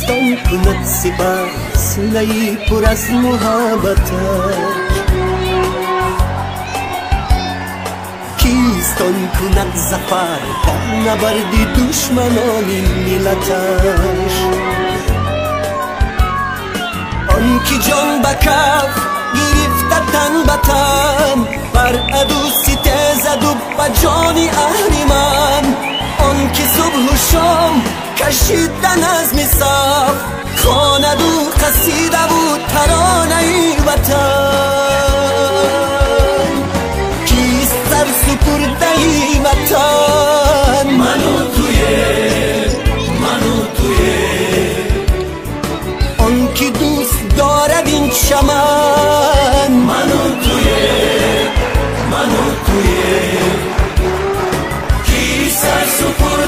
کیستان کند سپر سینه‌ای پر از محبتش کیستان کند ظفر در نبرد دشمنان ملتش آن که جان به کف گرفته تن به تن بر عدو ستیزد و به جان اهریمن آن که صبح و شام کشید نظم صف خواند و قصیده بود ترانه وطن